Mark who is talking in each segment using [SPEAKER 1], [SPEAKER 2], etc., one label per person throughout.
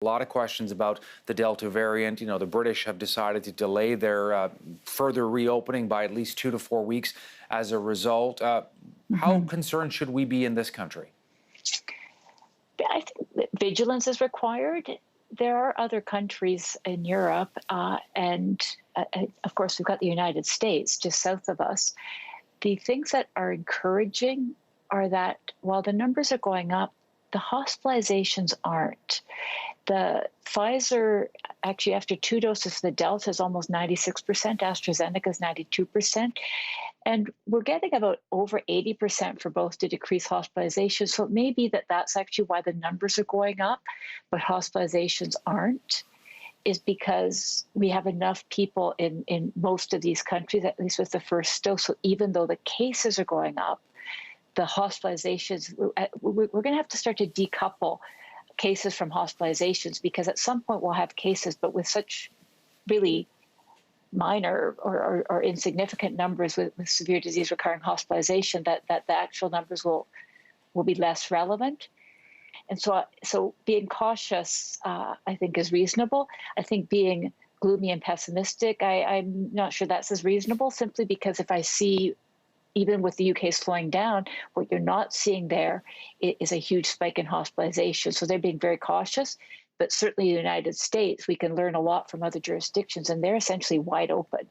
[SPEAKER 1] A lot of questions about the Delta variant. You know, the British have decided to delay their further reopening by at least 2 to 4 weeks as a result. How concerned should we be in this country?
[SPEAKER 2] I think that vigilance is required. There are other countries in Europe, and of course, we've got the United States just south of us. The things that are encouraging are that while the numbers are going up, the hospitalizations aren't. The Pfizer, actually, after 2 doses for the Delta, is almost 96%. AstraZeneca is 92%. And we're getting about over 80% for both to decrease hospitalizations. So it may be that that's actually why the numbers are going up, but hospitalizations aren't, is because we have enough people in most of these countries, at least with the first dose. So even though the cases are going up, the hospitalizations, we're going to have to start to decouple cases from hospitalizations, because at some point we'll have cases, but with such really minor or insignificant numbers with severe disease requiring hospitalization that the actual numbers will be less relevant. And so being cautious, I think, is reasonable. I think being gloomy and pessimistic, I'm not sure that's as reasonable, simply because if I see, even with the UK slowing down, what you're not seeing there is a huge spike in hospitalization. So they're being very cautious. But certainly in the United States, we can learn a lot from other jurisdictions, and they're essentially wide open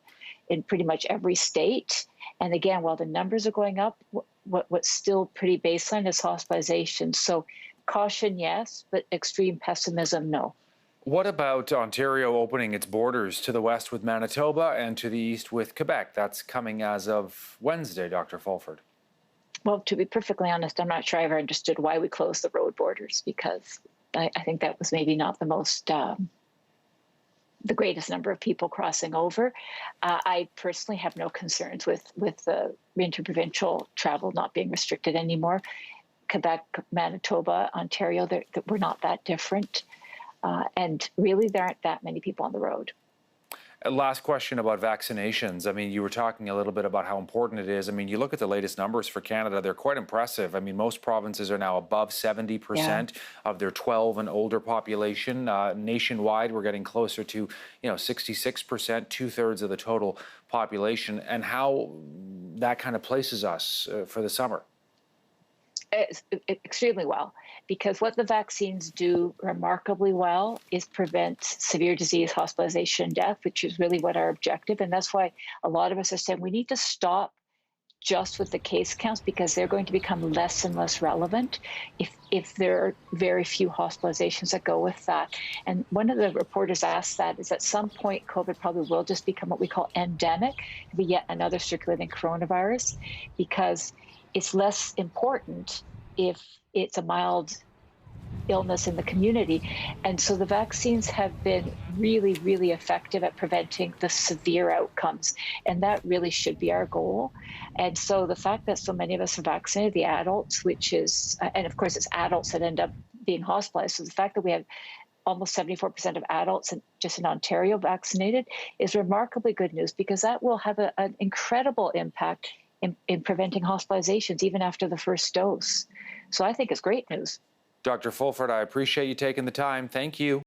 [SPEAKER 2] in pretty much every state. And again, while the numbers are going up, what's still pretty baseline is hospitalization. So caution, yes, but extreme pessimism, no.
[SPEAKER 1] What about Ontario opening its borders to the west with Manitoba and to the east with Quebec? That's coming as of Wednesday, Dr. Fulford.
[SPEAKER 2] Well, to be perfectly honest, I'm not sure I ever understood why we closed the road borders, because I think that was maybe not the most, the greatest number of people crossing over. I personally have no concerns with the interprovincial travel not being restricted anymore. Quebec, Manitoba, Ontario, we're not that different. And really, there aren't that many people on the road.
[SPEAKER 1] Last question about vaccinations. I mean, you were talking a little bit about how important it is. I mean, you look at the latest numbers for Canada, they're quite impressive. I mean, most provinces are now above 70% of their 12 and older population. Nationwide, we're getting closer to, 66%, 2/3 of the total population, and how that kind of places us for the summer.
[SPEAKER 2] Extremely well, because what the vaccines do remarkably well is prevent severe disease, hospitalization, and death, which is really what our objective. And that's why a lot of us are saying we need to stop just with the case counts, because they're going to become less and less relevant if there are very few hospitalizations that go with that. And one of the reporters asked that is at some point COVID probably will just become what we call endemic, be yet another circulating coronavirus, because it's less important if it's a mild illness in the community. And so the vaccines have been really, really effective at preventing the severe outcomes. And that really should be our goal. And so the fact that so many of us are vaccinated, the adults, which is, and of course it's adults that end up being hospitalized. So the fact that we have almost 74% of adults just in Ontario vaccinated is remarkably good news, because that will have an incredible impact in preventing hospitalizations even after the first dose. So I think it's great news.
[SPEAKER 1] Dr. Fulford, I appreciate you taking the time. Thank you.